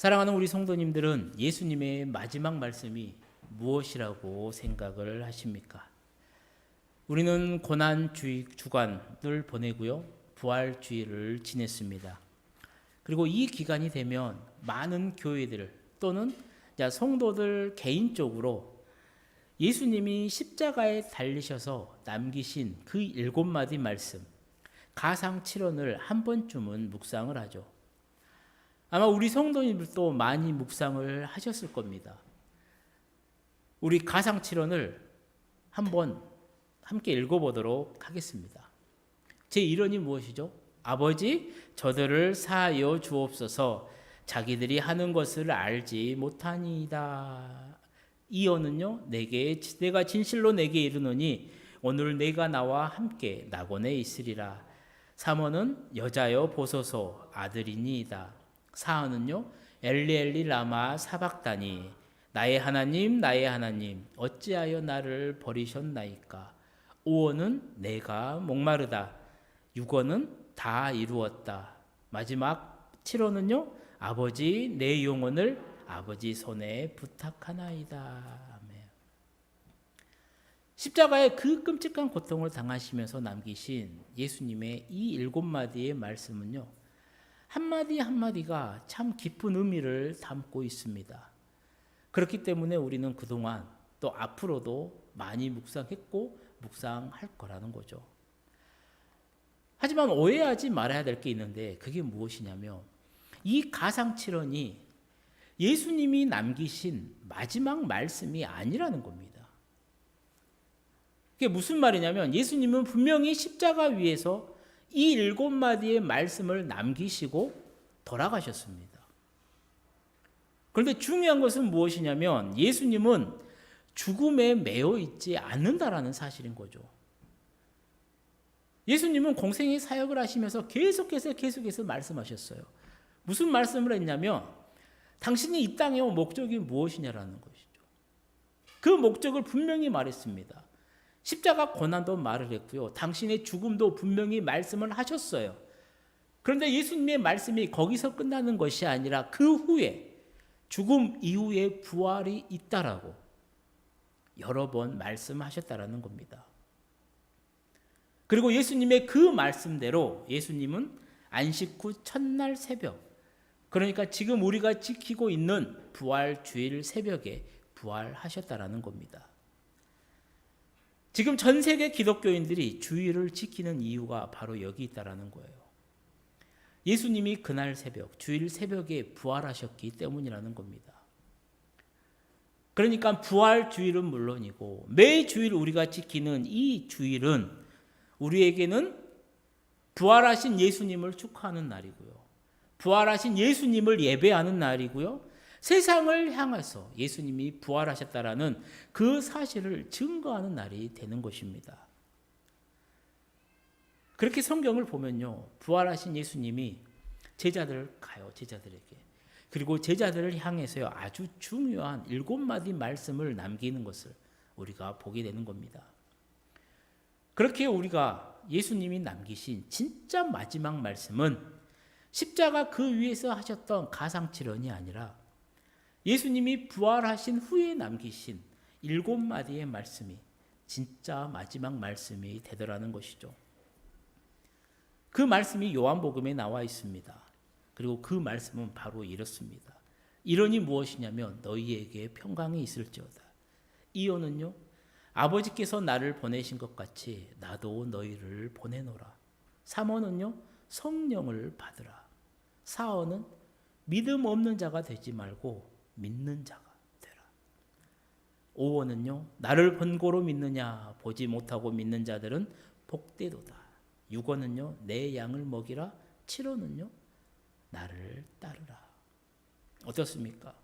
사랑하는 우리 성도님들은 예수님의 마지막 말씀이 무엇이라고 생각을 하십니까? 우리는 고난주의 주간을 보내고요. 부활주의를 지냈습니다. 그리고 이 기간이 되면 많은 교회들 또는 성도들 개인적으로 예수님이 십자가에 달리셔서 남기신 그 7마디 말씀, 가상칠언을 한 번쯤은 묵상을 하죠. 아마 우리 성도님들도 많이 묵상을 하셨을 겁니다. 우리 가상칠언을 한번 함께 읽어보도록 하겠습니다. 제1원이 무엇이죠? 아버지, 저들을 사하여 주옵소서. 자기들이 하는 것을 알지 못하니이다. 2원은요, 내가 진실로 내게 이르노니 오늘 내가 나와 함께 낙원에 있으리라. 3원은 여자여 보소서 아들이니이다. 4원은요, 엘리 라마 사박다니, 나의 하나님 어찌하여 나를 버리셨나이까. 5원은 내가 목마르다. 6원은 다 이루었다. 마지막 7원은요, 아버지 내 영혼을 아버지 손에 부탁하나이다. 아멘. 십자가의 그 끔찍한 고통을 당하시면서 남기신 예수님의 이 7마디의 말씀은요, 한마디 한마디가 참 깊은 의미를 담고 있습니다. 그렇기 때문에 우리는 그동안 또 앞으로도 많이 묵상했고 묵상할 거라는 거죠. 하지만 오해하지 말아야 될 게 있는데 그게 무엇이냐면 이 가상칠언이 예수님이 남기신 마지막 말씀이 아니라는 겁니다. 그게 무슨 말이냐면 예수님은 분명히 십자가 위에서 이 7마디의 말씀을 남기시고 돌아가셨습니다. 그런데 중요한 것은 무엇이냐면 예수님은 죽음에 매여 있지 않는다라는 사실인 거죠. 예수님은 공생의 사역을 하시면서 계속해서 말씀하셨어요. 무슨 말씀을 했냐면 당신이 이 땅에 온 목적이 무엇이냐라는 것이죠. 그 목적을 분명히 말했습니다. 십자가 고난도 말을 했고요. 당신의 죽음도 분명히 말씀을 하셨어요. 그런데 예수님의 말씀이 거기서 끝나는 것이 아니라 그 후에 죽음 이후에 부활이 있다라고 여러 번 말씀하셨다라는 겁니다. 그리고 예수님의 그 말씀대로 예수님은 안식 후 첫날 새벽, 그러니까 지금 우리가 지키고 있는 부활 주일 새벽에 부활하셨다라는 겁니다. 지금 전 세계 기독교인들이 주일을 지키는 이유가 바로 여기 있다라는 거예요. 예수님이 그날 새벽, 주일 새벽에 부활하셨기 때문이라는 겁니다. 그러니까 부활 주일은 물론이고 매 주일 우리가 지키는 이 주일은 우리에게는 부활하신 예수님을 축하하는 날이고요. 부활하신 예수님을 예배하는 날이고요. 세상을 향해서 예수님이 부활하셨다라는 그 사실을 증거하는 날이 되는 것입니다. 그렇게 성경을 보면요, 부활하신 예수님이 제자들을 가요, 제자들에게. 그리고 제자들을 향해서요, 아주 중요한 7마디 말씀을 남기는 것을 우리가 보게 되는 겁니다. 그렇게 우리가 예수님이 남기신 진짜 마지막 말씀은 십자가 그 위에서 하셨던 가상칠언이 아니라 예수님이 부활하신 후에 남기신 7마디의 말씀이 진짜 마지막 말씀이 되더라는 것이죠. 그 말씀이 요한복음에 나와 있습니다. 그리고 그 말씀은 바로 이렇습니다. 이론이 무엇이냐면 너희에게 평강이 있을지어다. 이어는요, 아버지께서 나를 보내신 것 같이 나도 너희를 보내노라. 3어는요, 성령을 받으라. 4어는 믿음 없는 자가 되지 말고 믿는 자가 되라. 5어는요, 나를 본고로 믿느냐 보지 못하고 믿는 자들은 복되도다. 6어는요, 내 양을 먹이라. 7어는요, 나를 따르라. 어떻습니까?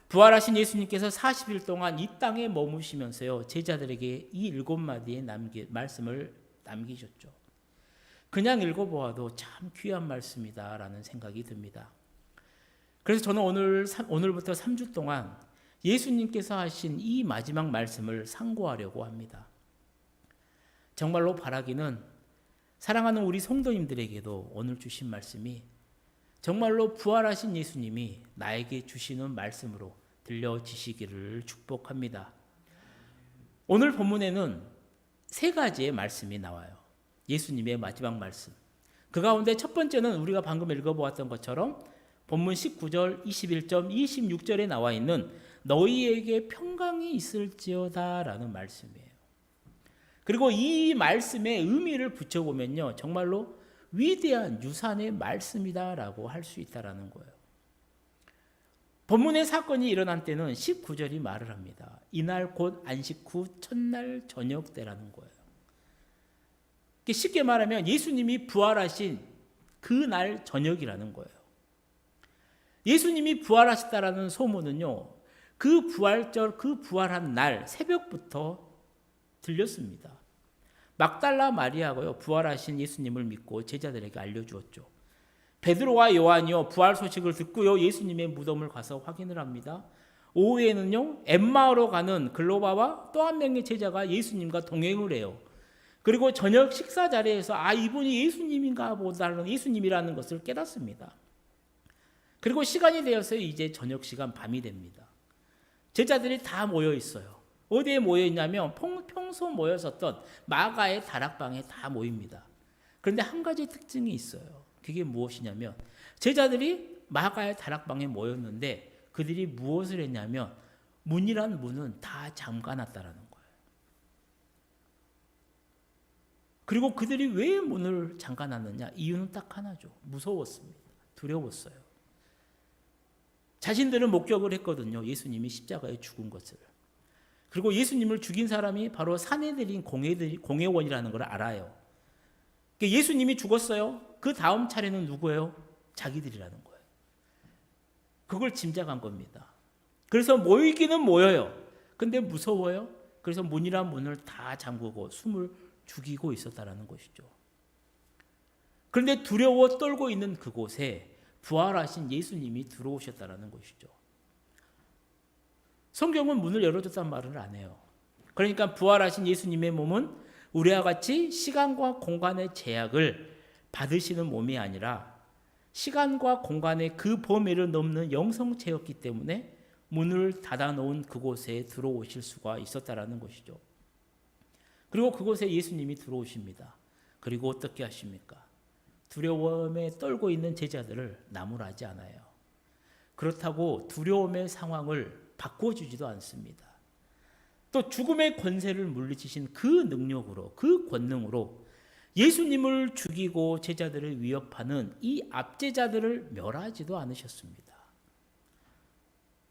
부활하신 예수님께서 40일 동안 이 땅에 머무시면서요, 제자들에게 이 7마디의 말씀을 남기셨죠. 그냥 읽어보아도 참 귀한 말씀이다라는 생각이 듭니다. 그래서 저는 오늘부터 3주 동안 예수님께서 하신 이 마지막 말씀을 상고하려고 합니다. 정말로 바라기는 사랑하는 우리 성도님들에게도 오늘 주신 말씀이 정말로 부활하신 예수님이 나에게 주시는 말씀으로 들려지시기를 축복합니다. 오늘 본문에는 세 가지의 말씀이 나와요. 예수님의 마지막 말씀. 그 가운데 첫 번째는 우리가 방금 읽어보았던 것처럼 본문 19절, 21절, 26절에 나와 있는 너희에게 평강이 있을지어다 라는 말씀이에요. 그리고 이 말씀의 의미를 붙여보면요, 정말로 위대한 유산의 말씀이다라고 할 수 있다라는 거예요. 본문의 사건이 일어난 때는 19절이 말을 합니다. 이날 곧 안식 후 첫날 저녁 때라는 거예요. 쉽게 말하면 예수님이 부활하신 그날 저녁이라는 거예요. 예수님이 부활하셨다라는 소문은요, 그 부활절, 그 부활한 날 새벽부터 들렸습니다. 막달라 마리아가요, 부활하신 예수님을 믿고 제자들에게 알려주었죠. 베드로와 요한이요, 부활 소식을 듣고요, 예수님의 무덤을 가서 확인을 합니다. 오후에는요, 엠마오로 가는 글로바와 또 한 명의 제자가 예수님과 동행을 해요. 그리고 저녁 식사 자리에서 이분이 예수님인가 보다는 예수님이라는 것을 깨닫습니다. 그리고 시간이 되어서 이제 저녁 시간 밤이 됩니다. 제자들이 다 모여 있어요. 어디에 모여 있냐면 평소 모였었던 마가의 다락방에 다 모입니다. 그런데 한 가지 특징이 있어요. 그게 무엇이냐면 제자들이 마가의 다락방에 모였는데 그들이 무엇을 했냐면 문이란 문은 다 잠가놨다라는 거예요. 그리고 그들이 왜 문을 잠가놨느냐? 이유는 딱 하나죠. 무서웠습니다. 두려웠어요. 자신들은 목격을 했거든요. 예수님이 십자가에 죽은 것을. 그리고 예수님을 죽인 사람이 바로 사내들인 공회원이라는 걸 알아요. 예수님이 죽었어요. 그 다음 차례는 누구예요? 자기들이라는 거예요. 그걸 짐작한 겁니다. 그래서 모이기는 모여요. 근데 무서워요. 그래서 문이란 문을 다 잠그고 숨을 죽이고 있었다는 것이죠. 그런데 두려워 떨고 있는 그곳에 부활하신 예수님이 들어오셨다는 것이죠. 성경은 문을 열어줬단 말을 안 해요. 그러니까 부활하신 예수님의 몸은 우리와 같이 시간과 공간의 제약을 받으시는 몸이 아니라 시간과 공간의 그 범위를 넘는 영성체였기 때문에 문을 닫아놓은 그곳에 들어오실 수가 있었다는 것이죠. 그리고 그곳에 예수님이 들어오십니다. 그리고 어떻게 하십니까? 두려움에 떨고 있는 제자들을 나무라지 않아요. 그렇다고 두려움의 상황을 바꿔주지도 않습니다. 또 죽음의 권세를 물리치신 그 능력으로, 그 권능으로 예수님을 죽이고 제자들을 위협하는 이 압제자들을 멸하지도 않으셨습니다.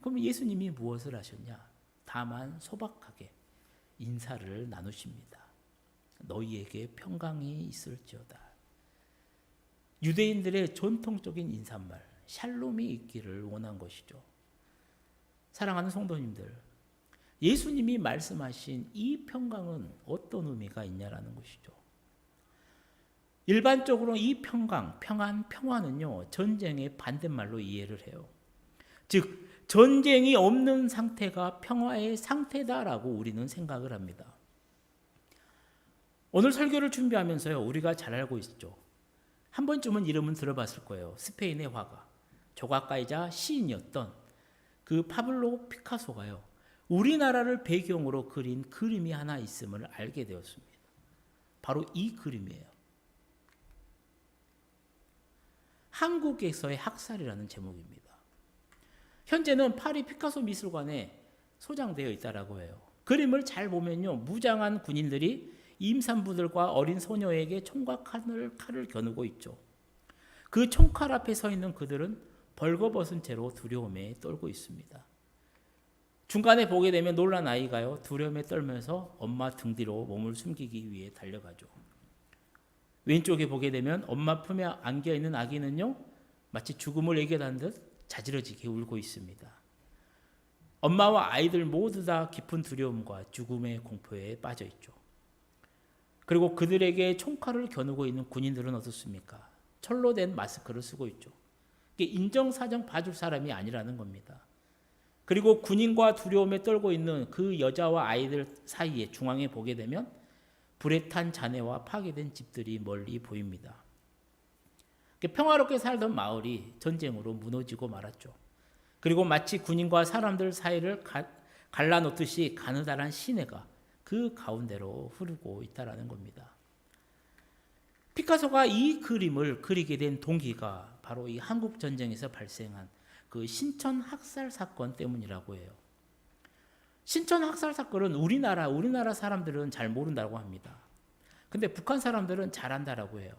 그럼 예수님이 무엇을 하셨냐? 다만 소박하게 인사를 나누십니다. 너희에게 평강이 있을지어다. 유대인들의 전통적인 인사말, 샬롬이 있기를 원한 것이죠. 사랑하는 성도님들, 예수님이 말씀하신 이 평강은 어떤 의미가 있냐라는 것이죠. 일반적으로 이 평강, 평안, 평화는요, 전쟁의 반대말로 이해를 해요. 즉, 전쟁이 없는 상태가 평화의 상태다라고 우리는 생각을 합니다. 오늘 설교를 준비하면서요, 우리가 잘 알고 있죠. 한 번쯤은 이름은 들어봤을 거예요. 스페인의 화가, 조각가이자 시인이었던 그 파블로 피카소가요, 우리나라를 배경으로 그린 그림이 하나 있음을 알게 되었습니다. 바로 이 그림이에요. 한국에서의 학살이라는 제목입니다. 현재는 파리 피카소 미술관에 소장되어 있다라고 해요. 그림을 잘 보면요, 무장한 군인들이 임산부들과 어린 소녀에게 총과 칼을 겨누고 있죠. 그 총칼 앞에 서 있는 그들은 벌거벗은 채로 두려움에 떨고 있습니다. 중간에 보게 되면 놀란 아이가요, 두려움에 떨면서 엄마 등 뒤로 몸을 숨기기 위해 달려가죠. 왼쪽에 보게 되면 엄마 품에 안겨 있는 아기는요, 마치 죽음을 예견한 듯 자지러지게 울고 있습니다. 엄마와 아이들 모두 다 깊은 두려움과 죽음의 공포에 빠져 있죠. 그리고 그들에게 총칼을 겨누고 있는 군인들은 어떻습니까? 철로 된 마스크를 쓰고 있죠. 이게 인정사정 봐줄 사람이 아니라는 겁니다. 그리고 군인과 두려움에 떨고 있는 그 여자와 아이들 사이에 중앙에 보게 되면 불에 탄 잔해와 파괴된 집들이 멀리 보입니다. 평화롭게 살던 마을이 전쟁으로 무너지고 말았죠. 그리고 마치 군인과 사람들 사이를 갈라놓듯이 가느다란 시내가 그 가운데로 흐르고 있다라는 겁니다. 피카소가 이 그림을 그리게 된 동기가 바로 이 한국 전쟁에서 발생한 그 신천 학살 사건 때문이라고 해요. 신천 학살 사건은 우리나라 사람들은 잘 모른다고 합니다. 근데 북한 사람들은 잘 안다라고 해요.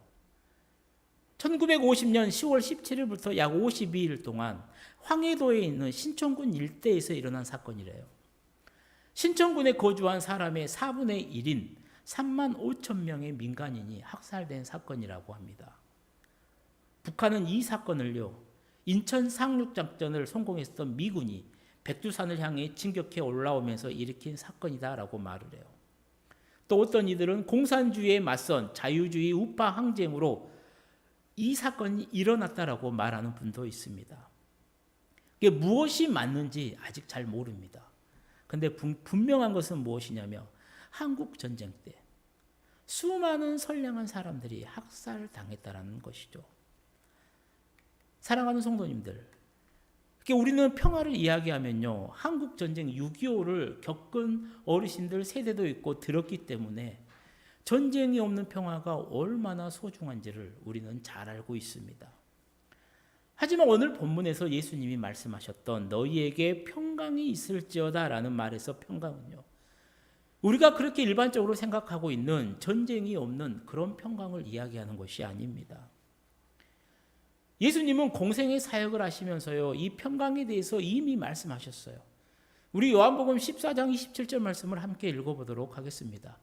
1950년 10월 17일부터 약 52일 동안 황해도에 있는 신천군 일대에서 일어난 사건이래요. 신천군에 거주한 사람의 4분의 1인 3만 5천 명의 민간인이 학살된 사건이라고 합니다. 북한은 이 사건을요, 인천 상륙작전을 성공했던 미군이 백두산을 향해 진격해 올라오면서 일으킨 사건이다라고 말을 해요. 또 어떤 이들은 공산주의에 맞선 자유주의 우파 항쟁으로 이 사건이 일어났다라고 말하는 분도 있습니다. 이게 무엇이 맞는지 아직 잘 모릅니다. 근데 분명한 것은 무엇이냐면 한국 전쟁 때 수많은 선량한 사람들이 학살당했다라는 것이죠. 사랑하는 성도님들, 우리는 평화를 이야기하면요, 한국 전쟁 6.25를 겪은 어르신들 세대도 있고 들었기 때문에 전쟁이 없는 평화가 얼마나 소중한지를 우리는 잘 알고 있습니다. 하지만 오늘 본문에서 예수님이 말씀하셨던 너희에게 평강이 있을지어다 라는 말에서 평강은요, 우리가 그렇게 일반적으로 생각하고 있는 전쟁이 없는 그런 평강을 이야기하는 것이 아닙니다. 예수님은 공생의 사역을 하시면서요, 이 평강에 대해서 이미 말씀하셨어요. 우리 요한복음 14장 27절 말씀을 함께 읽어보도록 하겠습니다.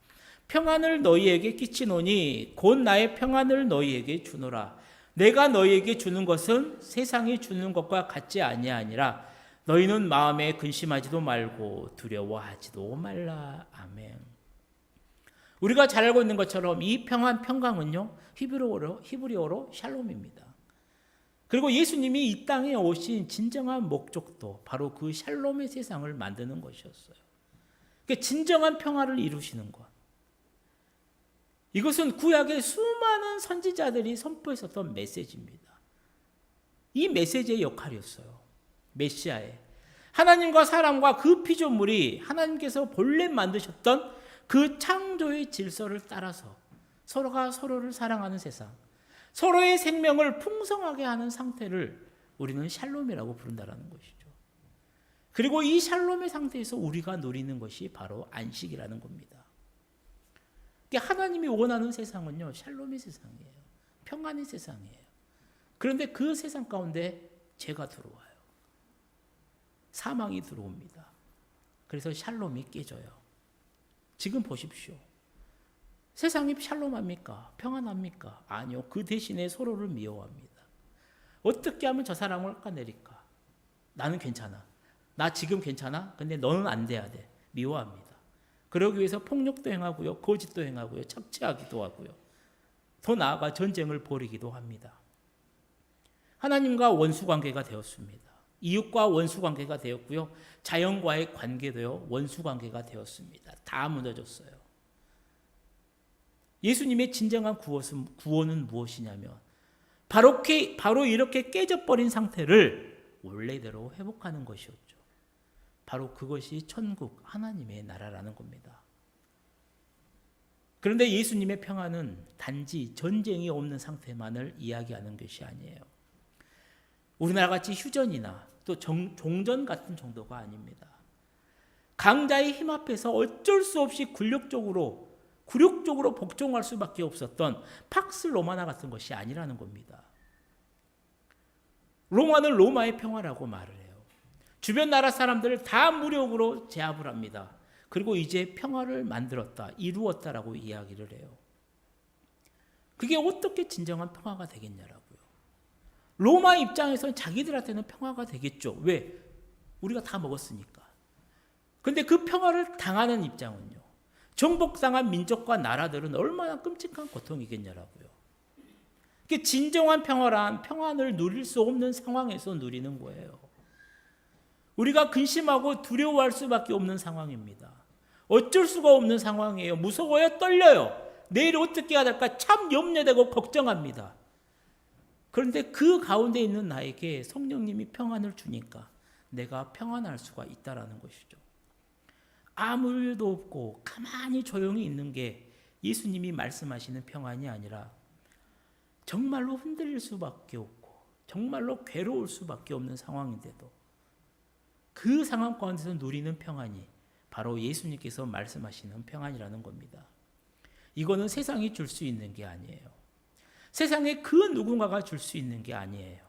평안을 너희에게 끼치노니 곧 나의 평안을 너희에게 주노라. 내가 너희에게 주는 것은 세상이 주는 것과 같지 아니하니라. 너희는 마음에 근심하지도 말고 두려워하지도 말라. 아멘. 우리가 잘 알고 있는 것처럼 이 평강은요, 히브리어로 샬롬입니다. 그리고 예수님이 이 땅에 오신 진정한 목적도 바로 그 샬롬의 세상을 만드는 것이었어요. 그러니까 진정한 평화를 이루시는 것. 이것은 구약의 수많은 선지자들이 선포했었던 메시지입니다. 이 메시지의 역할이었어요. 메시아의 하나님과 사람과 그 피조물이 하나님께서 본래 만드셨던 그 창조의 질서를 따라서 서로가 서로를 사랑하는 세상, 서로의 생명을 풍성하게 하는 상태를 우리는 샬롬이라고 부른다는 것이죠. 그리고 이 샬롬의 상태에서 우리가 누리는 것이 바로 안식이라는 겁니다. 하나님이 원하는 세상은요, 샬롬의 세상이에요. 평안의 세상이에요. 그런데 그 세상 가운데 죄가 들어와요. 사망이 들어옵니다. 그래서 샬롬이 깨져요. 지금 보십시오. 세상이 샬롬합니까? 평안합니까? 아니요. 그 대신에 서로를 미워합니다. 어떻게 하면 저 사람을 깎아내릴까? 나는 괜찮아. 나 지금 괜찮아? 근데 너는 안 돼야 돼. 미워합니다. 그러기 위해서 폭력도 행하고요. 거짓도 행하고요. 착취하기도 하고요. 더 나아가 전쟁을 벌이기도 합니다. 하나님과 원수관계가 되었습니다. 이웃과 원수관계가 되었고요. 자연과의 관계도요. 원수관계가 되었습니다. 다 무너졌어요. 예수님의 진정한 구원은 무엇이냐면 바로 이렇게 깨져버린 상태를 원래대로 회복하는 것이었죠. 바로 그것이 천국 하나님의 나라라는 겁니다. 그런데 예수님의 평안은 단지 전쟁이 없는 상태만을 이야기하는 것이 아니에요. 우리나라 같이 휴전이나 또 종전 같은 정도가 아닙니다. 강자의 힘 앞에서 어쩔 수 없이 굴욕적으로 복종할 수밖에 없었던 팍스 로마나 같은 것이 아니라는 겁니다. 로마는 로마의 평화라고 말을 해요. 주변 나라 사람들을 다 무력으로 제압을 합니다. 그리고 이제 평화를 만들었다, 이루었다라고 이야기를 해요. 그게 어떻게 진정한 평화가 되겠냐라고요. 로마 입장에서는 자기들한테는 평화가 되겠죠. 왜? 우리가 다 먹었으니까. 근데 그 평화를 당하는 입장은요, 정복당한 민족과 나라들은 얼마나 끔찍한 고통이겠냐라고요. 그게 진정한 평화란 평안을 누릴 수 없는 상황에서 누리는 거예요. 우리가 근심하고 두려워할 수밖에 없는 상황입니다. 어쩔 수가 없는 상황이에요. 무서워요, 떨려요. 내일 어떻게 해야 될까 참 염려되고 걱정합니다. 그런데 그 가운데 있는 나에게 성령님이 평안을 주니까 내가 평안할 수가 있다라는 것이죠. 아무 일도 없고 가만히 조용히 있는 게 예수님이 말씀하시는 평안이 아니라 정말로 흔들릴 수밖에 없고 정말로 괴로울 수밖에 없는 상황인데도 그 상황 가운데서 누리는 평안이 바로 예수님께서 말씀하시는 평안이라는 겁니다. 이거는 세상이 줄 수 있는 게 아니에요. 세상에 그 누군가가 줄 수 있는 게 아니에요.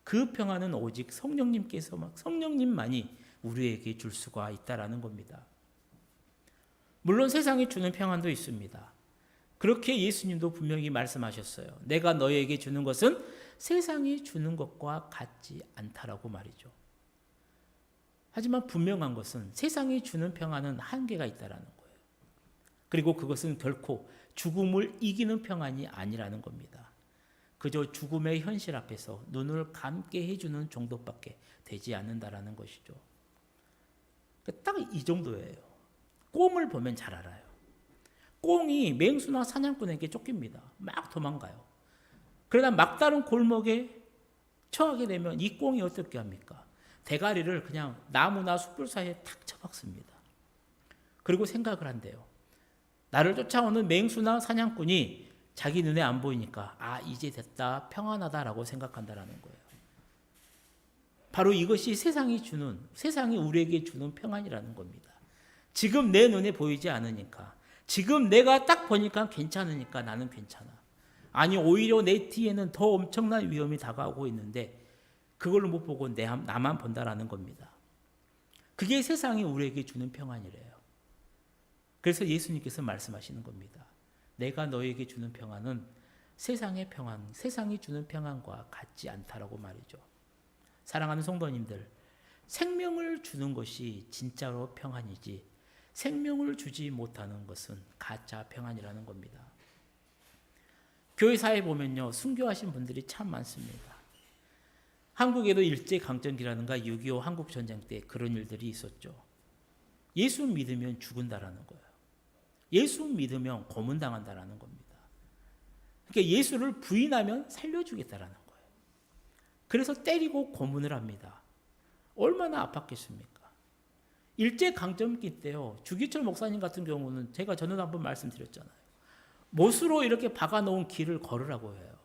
그 평안은 오직 성령님만이 우리에게 줄 수가 있다라는 겁니다. 물론 세상이 주는 평안도 있습니다. 그렇게 예수님도 분명히 말씀하셨어요. 내가 너희에게 주는 것은 세상이 주는 것과 같지 않다라고 말이죠. 하지만 분명한 것은 세상이 주는 평안은 한계가 있다라는 거예요. 그리고 그것은 결코 죽음을 이기는 평안이 아니라는 겁니다. 그저 죽음의 현실 앞에서 눈을 감게 해주는 정도밖에 되지 않는다라는 것이죠. 딱 이 정도예요. 꽁을 보면 잘 알아요. 꽁이 맹수나 사냥꾼에게 쫓깁니다. 막 도망가요. 그러다 막다른 골목에 처하게 되면 이 꽁이 어떻게 합니까? 대가리를 그냥 나무나 숯불 사이에 탁 쳐박습니다. 그리고 생각을 한대요. 나를 쫓아오는 맹수나 사냥꾼이 자기 눈에 안 보이니까 이제 됐다, 평안하다라고 생각한다라는 거예요. 바로 이것이 세상이 우리에게 주는 평안이라는 겁니다. 지금 내 눈에 보이지 않으니까, 지금 내가 딱 보니까 괜찮으니까 나는 괜찮아. 아니 오히려 내 뒤에는 더 엄청난 위험이 다가오고 있는데 그걸 못 보고 나만 본다라는 겁니다. 그게 세상이 우리에게 주는 평안이래요. 그래서 예수님께서 말씀하시는 겁니다. 내가 너에게 주는 평안은 세상의 평안, 세상이 주는 평안과 같지 않다라고 말이죠. 사랑하는 성도님들, 생명을 주는 것이 진짜로 평안이지 생명을 주지 못하는 것은 가짜 평안이라는 겁니다. 교회사에 보면요, 순교하신 분들이 참 많습니다. 한국에도 일제강점기라든가 6.25 한국전쟁 때 그런 일들이 있었죠. 예수 믿으면 죽은다라는 거예요. 예수 믿으면 고문당한다라는 겁니다. 그러니까 예수를 부인하면 살려주겠다라는 거예요. 그래서 때리고 고문을 합니다. 얼마나 아팠겠습니까? 일제강점기 때요, 주기철 목사님 같은 경우는 제가 전에도 한번 말씀드렸잖아요. 못으로 이렇게 박아놓은 길을 걸으라고 해요.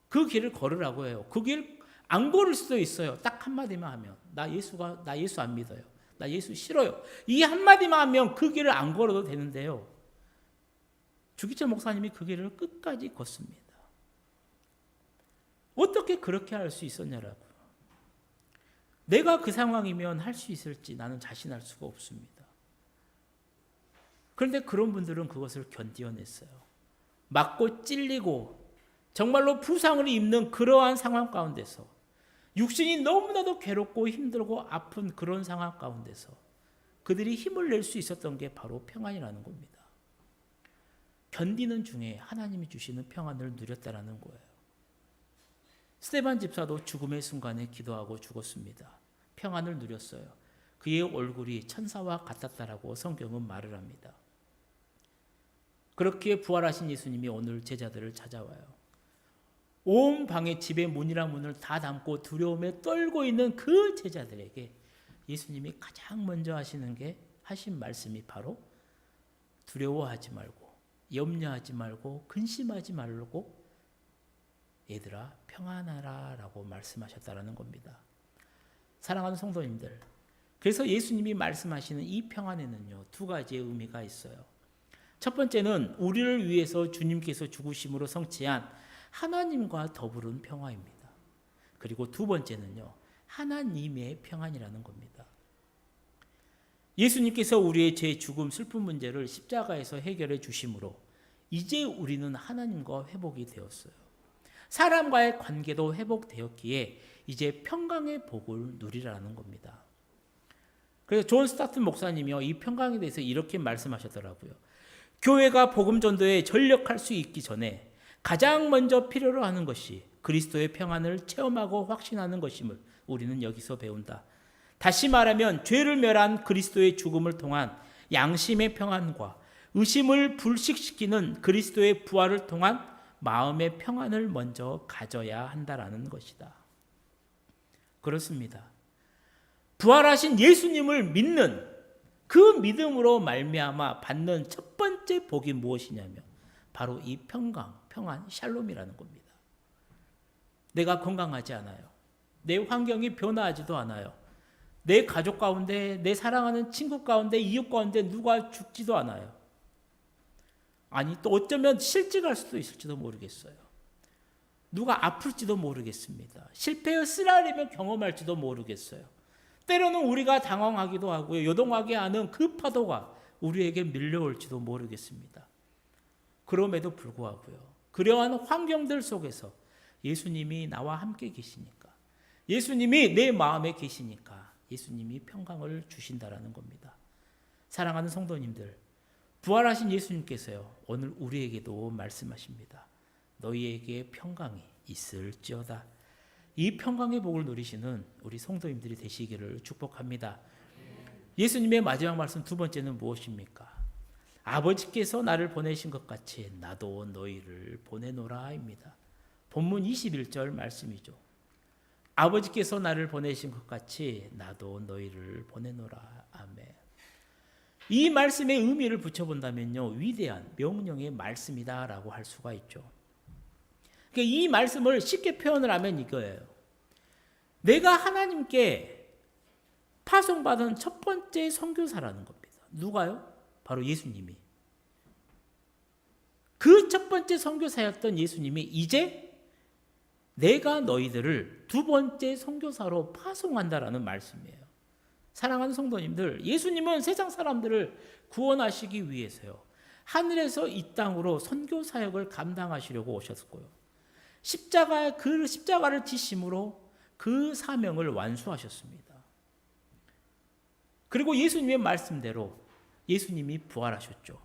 그 길을 걸으라고 해요. 그 길 안 걸을 수도 있어요. 딱 한마디만 하면 나 예수 안 믿어요. 나 예수 싫어요. 이 한마디만 하면 그 길을 안 걸어도 되는데요. 주기철 목사님이 그 길을 끝까지 걷습니다. 어떻게 그렇게 할 수 있었냐라고요. 내가 그 상황이면 할 수 있을지 나는 자신할 수가 없습니다. 그런데 그런 분들은 그것을 견디어냈어요. 맞고 찔리고 정말로 부상을 입는 그러한 상황 가운데서 육신이 너무나도 괴롭고 힘들고 아픈 그런 상황 가운데서 그들이 힘을 낼 수 있었던 게 바로 평안이라는 겁니다. 견디는 중에 하나님이 주시는 평안을 누렸다라는 거예요. 스데반 집사도 죽음의 순간에 기도하고 죽었습니다. 평안을 누렸어요. 그의 얼굴이 천사와 같았다라고 성경은 말을 합니다. 그렇게 부활하신 예수님이 오늘 제자들을 찾아와요. 온 방에 집의 문이랑 문을 다 닫고 두려움에 떨고 있는 그 제자들에게 예수님이 가장 먼저 하신 말씀이 바로 두려워하지 말고 염려하지 말고 근심하지 말고 얘들아 평안하라 라고 말씀하셨다라는 겁니다. 사랑하는 성도님들, 그래서 예수님이 말씀하시는 이 평안에는요, 두 가지의 의미가 있어요. 첫 번째는 우리를 위해서 주님께서 죽으심으로 성취한 하나님과 더불은 평화입니다. 그리고 두 번째는요, 하나님의 평안이라는 겁니다. 예수님께서 우리의 죄, 죽음, 슬픈 문제를 십자가에서 해결해 주심으로 이제 우리는 하나님과 회복이 되었어요. 사람과의 관계도 회복되었기에 이제 평강의 복을 누리라는 겁니다. 그래서 존 스타튼 목사님이요, 이 평강에 대해서 이렇게 말씀하셨더라고요. 교회가 복음 전도에 전력할 수 있기 전에 가장 먼저 필요로 하는 것이 그리스도의 평안을 체험하고 확신하는 것임을 우리는 여기서 배운다. 다시 말하면 죄를 멸한 그리스도의 죽음을 통한 양심의 평안과 의심을 불식시키는 그리스도의 부활을 통한 마음의 평안을 먼저 가져야 한다라는 것이다. 그렇습니다. 부활하신 예수님을 믿는 그 믿음으로 말미암아 받는 첫 번째 복이 무엇이냐면 바로 이 평안, 샬롬이라는 겁니다. 내가 건강하지 않아요. 내 환경이 변화하지도 않아요. 내 가족 가운데, 내 사랑하는 친구 가운데, 이웃 가운데 누가 죽지도 않아요. 아니, 또 어쩌면 실직할 수도 있을지도 모르겠어요. 누가 아플지도 모르겠습니다. 실패의 쓰라리면 경험할지도 모르겠어요. 때로는 우리가 당황하기도 하고요. 요동하게 하는 그 파도가 우리에게 밀려올지도 모르겠습니다. 그럼에도 불구하고요. 그러한 환경들 속에서 예수님이 나와 함께 계시니까, 예수님이 내 마음에 계시니까 예수님이 평강을 주신다라는 겁니다. 사랑하는 성도님들, 부활하신 예수님께서요, 오늘 우리에게도 말씀하십니다. 너희에게 평강이 있을지어다. 이 평강의 복을 누리시는 우리 성도님들이 되시기를 축복합니다. 예수님의 마지막 말씀 두 번째는 무엇입니까? 아버지께서 나를 보내신 것 같이 나도 너희를 보내노라입니다. 본문 21절 말씀이죠. 아버지께서 나를 보내신 것 같이 나도 너희를 보내노라. 아멘. 이 말씀의 의미를 붙여본다면요, 위대한 명령의 말씀이다라고 할 수가 있죠. 그러니까 이 말씀을 쉽게 표현을 하면 이거예요. 내가 하나님께 파송받은 첫 번째 선교사라는 겁니다. 누가요? 바로 예수님이. 그 첫 번째 선교사였던 예수님이 이제 내가 너희들을 두 번째 선교사로 파송한다라는 말씀이에요. 사랑하는 성도님들, 예수님은 세상 사람들을 구원하시기 위해서요, 하늘에서 이 땅으로 선교 사역을 감당하시려고 오셨고요, 그 십자가를 지심으로 그 사명을 완수하셨습니다. 그리고 예수님의 말씀대로 예수님이 부활하셨죠.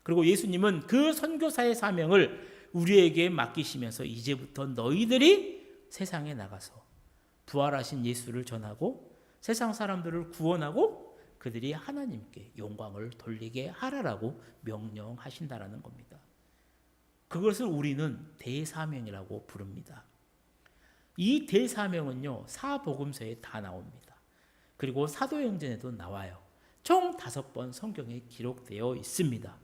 그리고 예수님은 그 선교사의 사명을 우리에게 맡기시면서 이제부터 너희들이 세상에 나가서 부활하신 예수를 전하고 세상 사람들을 구원하고 그들이 하나님께 영광을 돌리게 하라라고 명령하신다라는 겁니다. 그것을 우리는 대사명이라고 부릅니다. 이 대사명은요, 사복음서에 다 나옵니다. 그리고 사도행전에도 나와요. 총 5번 성경에 기록되어 있습니다.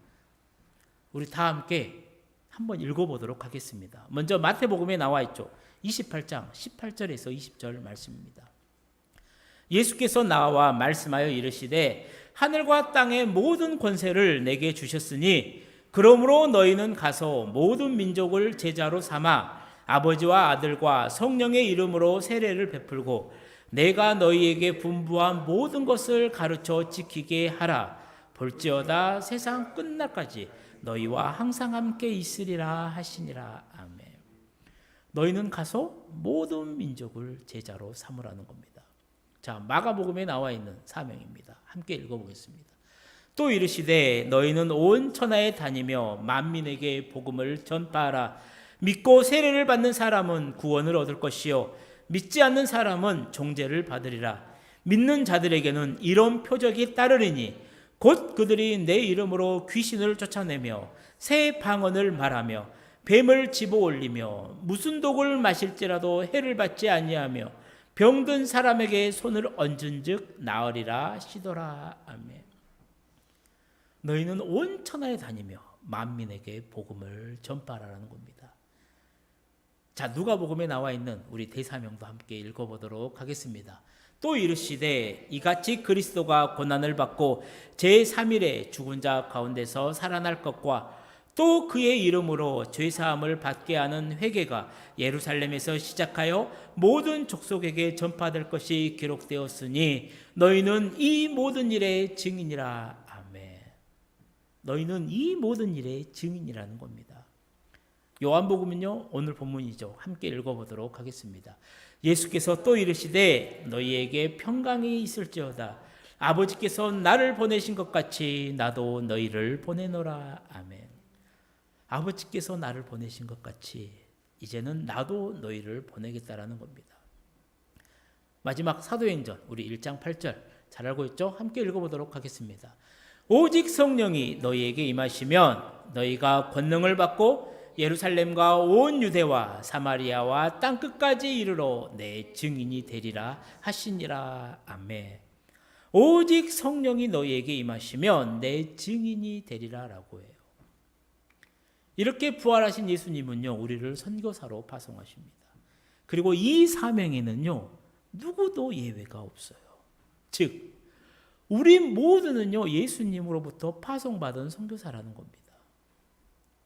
우리 다 함께 한번 읽어보도록 하겠습니다. 먼저 마태복음에 나와 있죠. 28장 18절에서 20절 말씀입니다. 예수께서 나와 말씀하여 이르시되 하늘과 땅의 모든 권세를 내게 주셨으니 그러므로 너희는 가서 모든 민족을 제자로 삼아 아버지와 아들과 성령의 이름으로 세례를 베풀고 내가 너희에게 분부한 모든 것을 가르쳐 지키게 하라. 볼지어다 세상 끝날까지 너희와 항상 함께 있으리라 하시니라. 아멘. 너희는 가서 모든 민족을 제자로 삼으라는 겁니다. 자, 마가복음에 나와 있는 사명입니다. 함께 읽어보겠습니다. 또 이르시되 너희는 온 천하에 다니며 만민에게 복음을 전파하라. 믿고 세례를 받는 사람은 구원을 얻을 것이요 믿지 않는 사람은 종죄를 받으리라. 믿는 자들에게는 이런 표적이 따르리니 곧 그들이 내 이름으로 귀신을 쫓아내며 새 방언을 말하며 뱀을 집어올리며 무슨 독을 마실지라도 해를 받지 아니하며 병든 사람에게 손을 얹은즉 나으리라 시도라. 아멘. 너희는 온 천하에 다니며 만민에게 복음을 전파하라는 겁니다. 자, 누가복음에 나와 있는 우리 대사명도 함께 읽어보도록 하겠습니다. 또 이르시되 이같이 그리스도가 고난을 받고 제3일에 죽은 자 가운데서 살아날 것과 또 그의 이름으로 죄사함을 받게 하는 회개가 예루살렘에서 시작하여 모든 족속에게 전파될 것이 기록되었으니 너희는 이 모든 일의 증인이라. 아멘. 너희는 이 모든 일의 증인이라는 겁니다. 요한복음은요, 오늘 본문이죠. 함께 읽어보도록 하겠습니다. 예수께서 또 이르시되 너희에게 평강이 있을지어다. 아버지께서 나를 보내신 것 같이 나도 너희를 보내노라. 아멘. 아버지께서 나를 보내신 것 같이 이제는 나도 너희를 보내겠다라는 겁니다. 마지막 사도행전 우리 1장 8절 잘 알고 있죠? 함께 읽어보도록 하겠습니다. 오직 성령이 너희에게 임하시면 너희가 권능을 받고 예루살렘과 온 유대와 사마리아와 땅끝까지 이르러 내 증인이 되리라 하시니라. 아멘. 오직 성령이 너희에게 임하시면 내 증인이 되리라 라고 해요. 이렇게 부활하신 예수님은요, 우리를 선교사로 파송하십니다. 그리고 이 사명에는요, 누구도 예외가 없어요. 즉, 우리 모두는요, 예수님으로부터 파송받은 선교사라는 겁니다.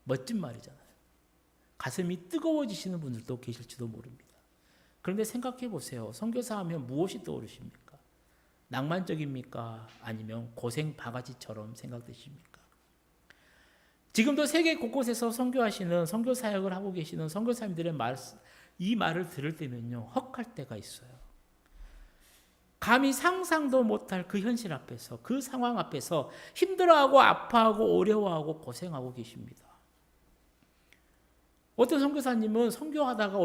멋진 말이잖아요. 가슴이 뜨거워지시는 분들도 계실지도 모릅니다. 그런데 생각해 보세요. 선교사 하면 무엇이 떠오르십니까? 낭만적입니까? 아니면 고생 바가지처럼 생각되십니까? 지금도 세계 곳곳에서 선교하시는, 선교 사역을 하고 계시는 선교사님들의 이 말을 들을 때면요, 헉할 때가 있어요. 감히 상상도 못할 그 현실 앞에서, 그 상황 앞에서 힘들어하고 아파하고 어려워하고 고생하고 계십니다. 어떤 선교사님은 선교하다가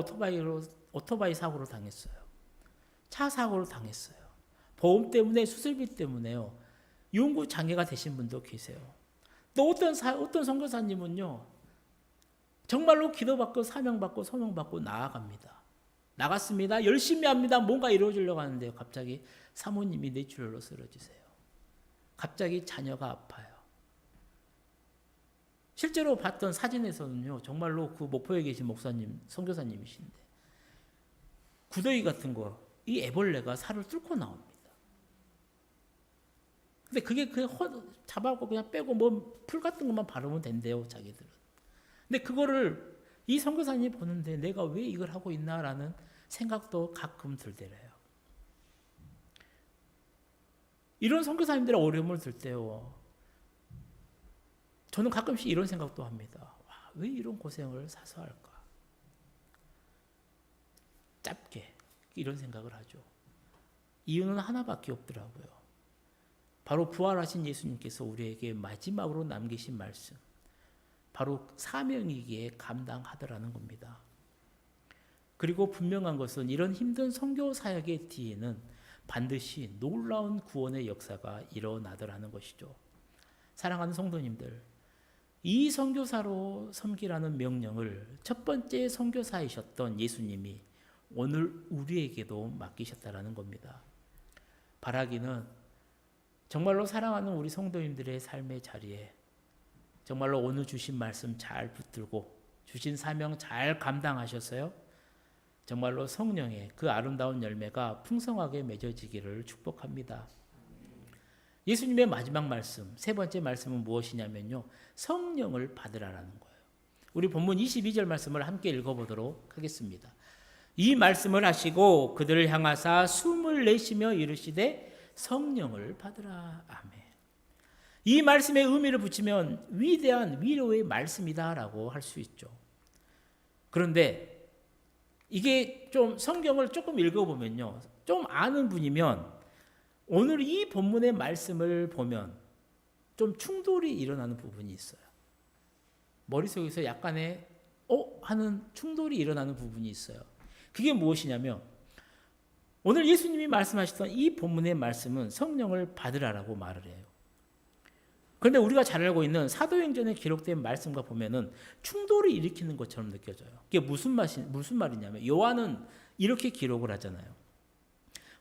오토바이 사고로 당했어요. 차 사고로 당했어요. 보험 때문에, 수술비 때문에요, 영구 장애가 되신 분도 계세요. 또 어떤 선교사님은요, 정말로 기도받고 사명받고 소명받고 나갔습니다. 열심히 합니다. 뭔가 이루어지려고 하는데요, 갑자기 사모님이 뇌출혈로 쓰러지세요. 갑자기 자녀가 아파요. 실제로 봤던 사진에서는요, 정말로 그 목포에 계신 목사님, 선교사님이신데 구더기 같은 거, 이 애벌레가 살을 뚫고 나옵니다. 근데 그게 잡아갖고 그냥 빼고 뭐 풀 같은 것만 바르면 된대요, 자기들은. 근데 그거를 이 선교사님이 보는데 내가 왜 이걸 하고 있나라는 생각도 가끔 들더래요. 이런 선교사님들의 어려움을 들 때요, 저는 가끔씩 이런 생각도 합니다. 와, 왜 이런 고생을 사서 할까? 짧게 이런 생각을 하죠. 이유는 하나밖에 없더라고요. 바로 부활하신 예수님께서 우리에게 마지막으로 남기신 말씀, 바로 사명이기에 감당하더라는 겁니다. 그리고 분명한 것은 이런 힘든 선교 사역의 뒤에는 반드시 놀라운 구원의 역사가 일어나더라는 것이죠. 사랑하는 성도님들, 이 선교사로 섬기라는 명령을 첫 번째 선교사이셨던 예수님이 오늘 우리에게도 맡기셨다라는 겁니다. 바라기는 정말로 사랑하는 우리 성도님들의 삶의 자리에 정말로 오늘 주신 말씀 잘 붙들고 주신 사명 잘 감당하셔서요, 정말로 성령의 그 아름다운 열매가 풍성하게 맺어지기를 축복합니다. 예수님의 마지막 말씀, 세 번째 말씀은 무엇이냐면요, 성령을 받으라라는 거예요. 우리 본문 22절 말씀을 함께 읽어보도록 하겠습니다. 이 말씀을 하시고 그들을 향하사 숨을 내쉬며 이르시되 성령을 받으라. 아멘. 이 말씀의 의미를 붙이면 위대한 위로의 말씀이다라고 할 수 있죠. 그런데 이게 좀 성경을 조금 읽어보면요, 좀 아는 분이면 오늘 이 본문의 말씀을 보면 좀 충돌이 일어나는 부분이 있어요. 머릿속에서 약간의 하는 충돌이 일어나는 부분이 있어요. 그게 무엇이냐면 오늘 예수님이 말씀하셨던 이 본문의 말씀은 성령을 받으라라고 말을 해요. 그런데 우리가 잘 알고 있는 사도행전에 기록된 말씀과 보면은 충돌을 일으키는 것처럼 느껴져요. 이게 무슨 말이냐면 요한은 이렇게 기록을 하잖아요.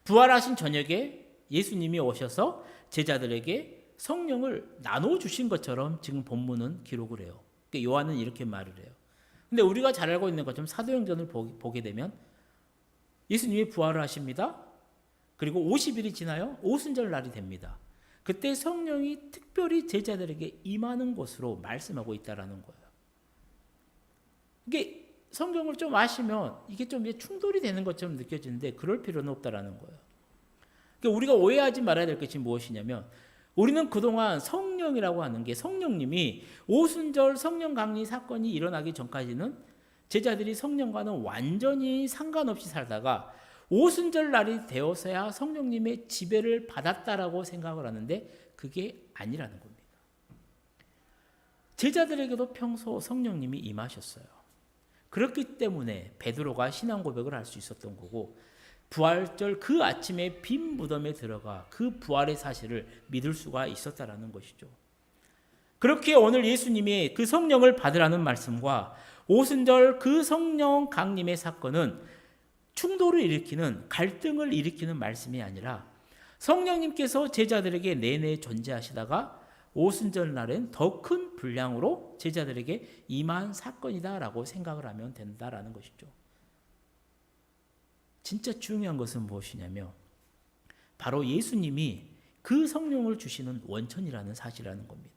부활하신 저녁에 예수님이 오셔서 제자들에게 성령을 나눠주신 것처럼 지금 본문은 기록을 해요. 그러니까 요한은 이렇게 말을 해요. 근데 우리가 잘 알고 있는 것처럼 사도행전을 보게 되면 예수님이 부활을 하십니다. 그리고 50일이 지나요. 오순절 날이 됩니다. 그때 성령이 특별히 제자들에게 임하는 것으로 말씀하고 있다라는 거예요. 이게 성경을 좀 아시면 이게 좀 충돌이 되는 것처럼 느껴지는데 그럴 필요는 없다라는 거예요. 그러니까 우리가 오해하지 말아야 될 것이 무엇이냐면 우리는 그동안 성령이라고 하는 게 성령님이 오순절 성령 강림 사건이 일어나기 전까지는 제자들이 성령과는 완전히 상관없이 살다가 오순절 날이 되어서야 성령님의 지배를 받았다라고 생각을 하는데 그게 아니라는 겁니다. 제자들에게도 평소 성령님이 임하셨어요. 그렇기 때문에 베드로가 신앙 고백을 할 수 있었던 거고 부활절 그 아침에 빈 무덤에 들어가 그 부활의 사실을 믿을 수가 있었다라는 것이죠. 그렇게 오늘 예수님이 그 성령을 받으라는 말씀과 오순절 그 성령 강림의 사건은 충돌을 일으키는, 갈등을 일으키는 말씀이 아니라 성령님께서 제자들에게 내내 존재하시다가 오순절 날엔 더 큰 분량으로 제자들에게 임한 사건이다라고 생각을 하면 된다라는 것이죠. 진짜 중요한 것은 무엇이냐면 바로 예수님이 그 성령을 주시는 원천이라는 사실이라는 겁니다.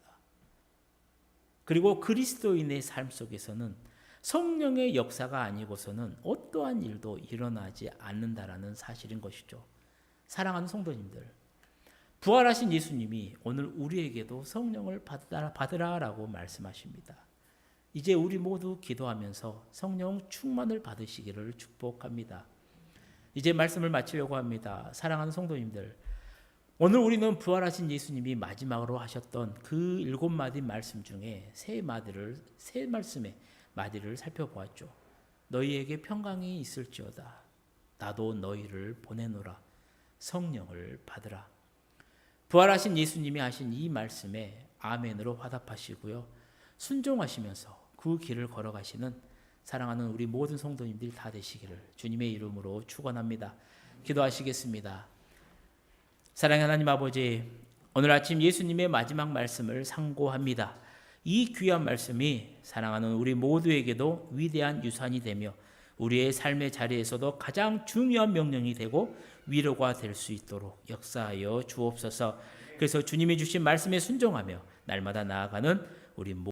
그리고 그리스도인의 삶 속에서는 성령의 역사가 아니고서는 어떠한 일도 일어나지 않는다라는 사실인 것이죠. 사랑하는 성도님들, 부활하신 예수님이 오늘 우리에게도 성령을 받으라라고 말씀하십니다. 이제 우리 모두 기도하면서 성령 충만을 받으시기를 축복합니다. 이제 말씀을 마치려고 합니다. 사랑하는 성도님들, 오늘 우리는 부활하신 예수님이 마지막으로 하셨던 그 7마디 말씀 중에 세 말씀의 마디를 살펴보았죠. 너희에게 평강이 있을지어다. 나도 너희를 보내노라. 성령을 받으라. 부활하신 예수님이 하신 이 말씀에 아멘으로 화답하시고요. 순종하시면서 그 길을 걸어가시는 사랑하는 우리 모든 성도님들이 다 되시기를 주님의 이름으로 축원합니다. 기도하시겠습니다. 사랑하는 하나님 아버지, 오늘 아침 예수님의 마지막 말씀을 상고합니다. 이 귀한 말씀이 사랑하는 우리 모두에게도 위대한 유산이 되며 우리의 삶의 자리에서도 가장 중요한 명령이 되고 위로가 될 수 있도록 역사하여 주옵소서. 그래서 주님이 주신 말씀에 순종하며 날마다 나아가는 우리